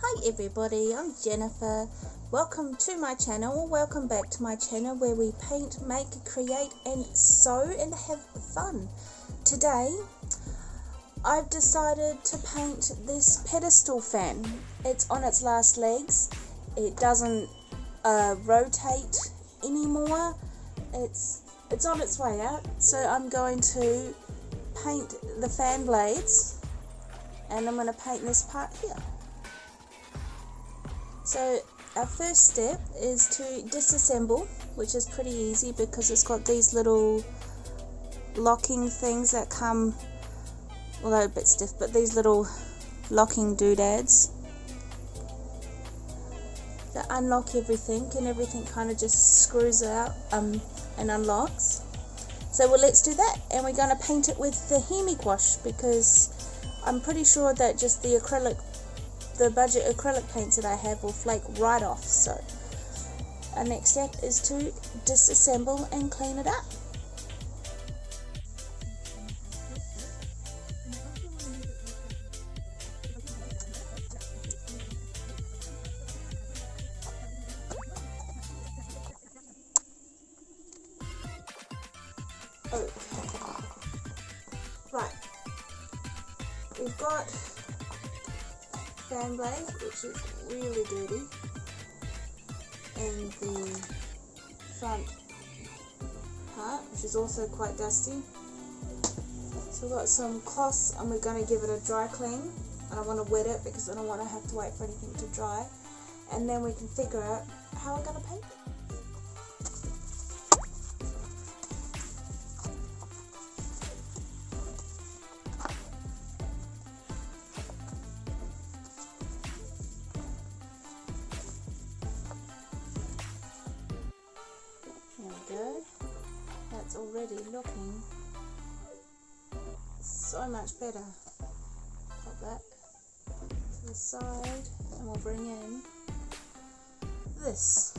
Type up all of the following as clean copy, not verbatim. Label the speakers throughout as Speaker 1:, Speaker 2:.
Speaker 1: Hi everybody, I'm Jennifer. Welcome to my channel, or welcome back to my channel where we paint, make, create and sew and have fun. Today I've decided to paint this pedestal fan. It's on its last legs. It doesn't rotate anymore. It's on its way out, so I'm going to paint the fan blades and I'm going to paint this part here. So our first step is to disassemble, which is pretty easy because it's got these little locking things that come, although a bit stiff, but these little locking doodads that unlock everything, and everything kind of just screws out and unlocks. So well, let's do that, and we're going to paint it with the HIMI gouache because I'm pretty sure that just the budget acrylic paints that I have will flake right off. So our next step is to disassemble and clean it up. Okay. Right, we've got fan blade, which is really dirty, and the front part, which is also quite dusty. So we've got some cloths and we're going to give it a dry clean. I don't want to wet it because I don't want to have to wait for anything to dry, and then we can figure out how we're going to paint it. That's already looking so much better. Pop that to the side and we'll bring in this.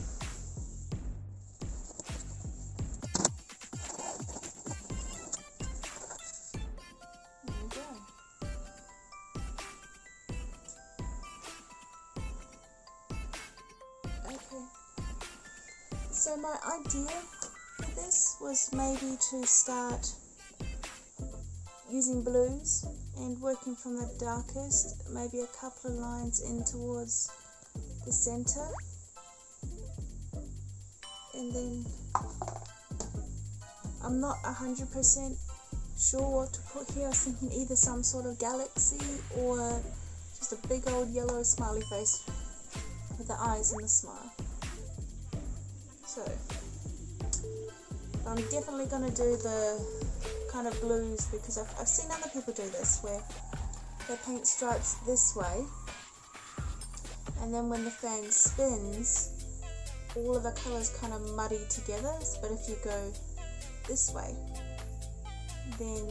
Speaker 1: There we go. Okay. So my idea this was maybe to start using blues and working from the darkest, maybe a couple of lines in towards the center, and then I'm not 100% sure what to put here. I was thinking either some sort of galaxy or just a big old yellow smiley face with the eyes and the smile. So I'm definitely going to do the kind of blues because I've seen other people do this where they paint stripes this way, and then when the fan spins all of the colours kind of muddy together, but if you go this way then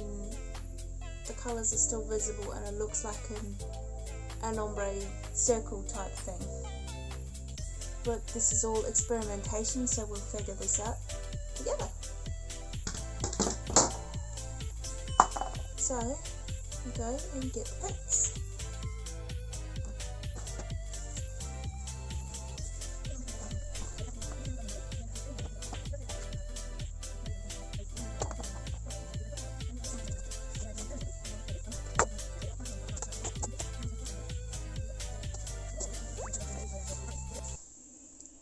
Speaker 1: the colours are still visible and it looks like an ombre circle type thing. But this is all experimentation, so we'll figure this out together. So we go and get the paints.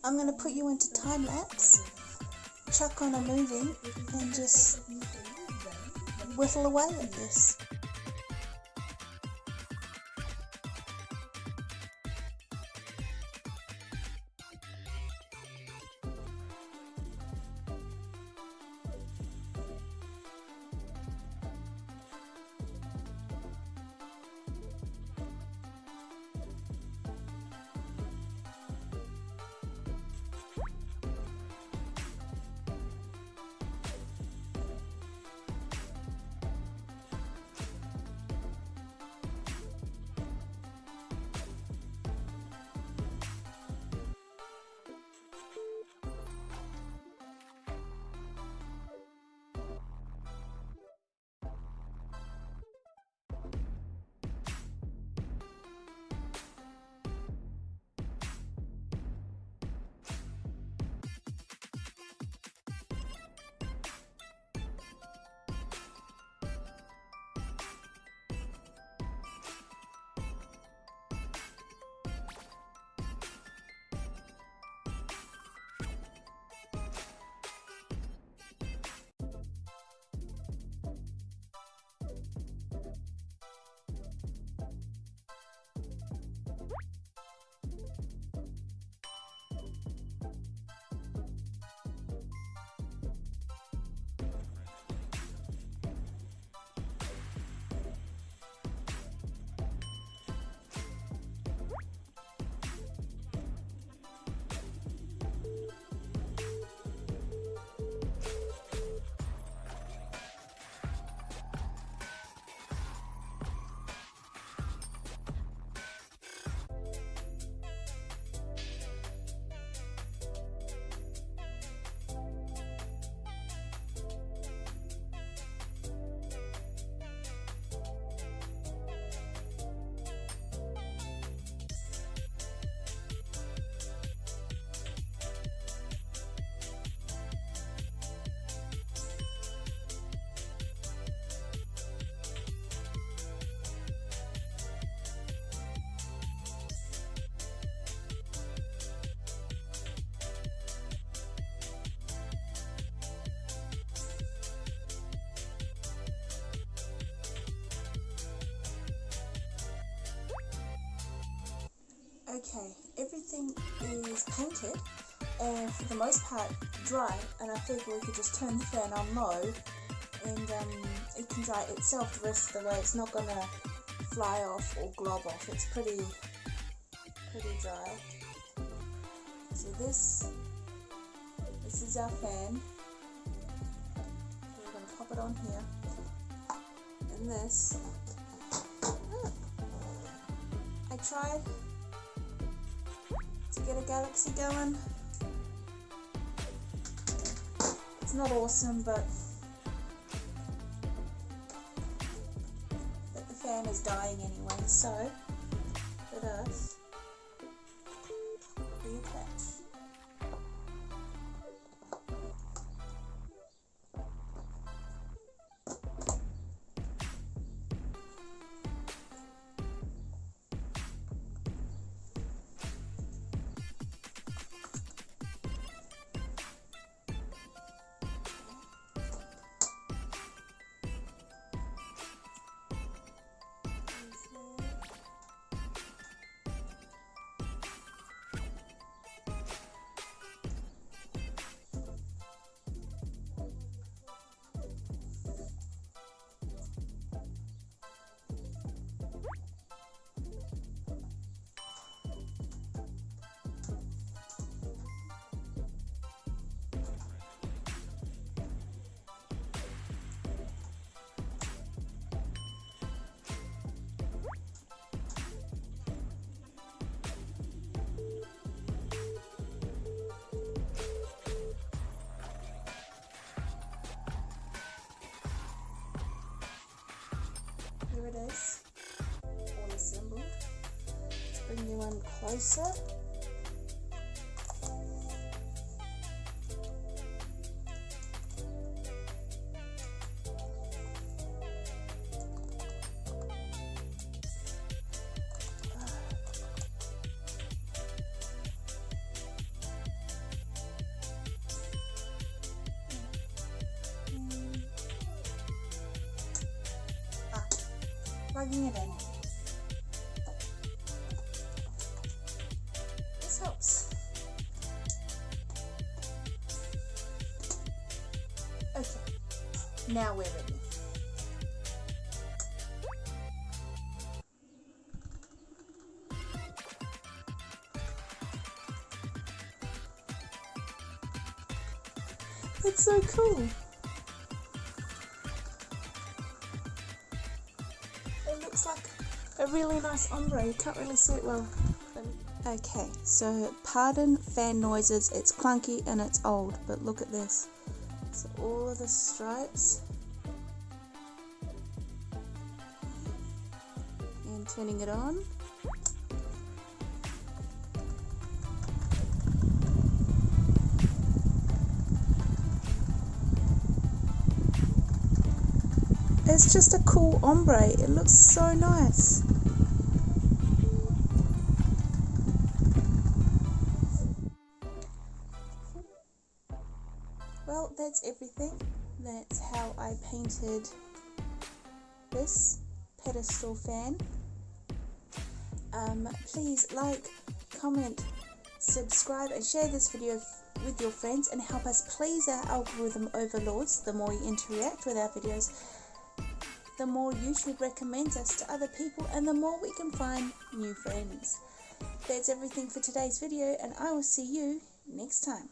Speaker 1: I'm going to put you into time lapse, chuck on a movie and just whittle away at this. Okay, everything is painted and for the most part dry, and I figure we could just turn the fan on low and it can dry itself the rest of the way. It's not gonna fly off or glob off. It's pretty dry. So this is our fan. We're gonna pop it on here, and this. I tried to get a galaxy going. It's not awesome, but the fan is dying anyway, so let us reattach. Here it is, all assembled. Let's bring you in closer. Plugging it in. This helps. Okay, now we're ready. It's so cool. Like a really nice ombre. You can't really see it well. Okay, so pardon fan noises, it's clunky and it's old, but look at this. So all of the stripes, and turning it on. It's just a cool ombre. It looks so nice. Well, that's everything. That's how I painted this pedestal fan. Please like, comment, subscribe and share this video with your friends and help us please our algorithm overlords. The more you interact with our videos, the more YouTube recommends us to other people and the more we can find new friends. That's everything for today's video, and I will see you next time.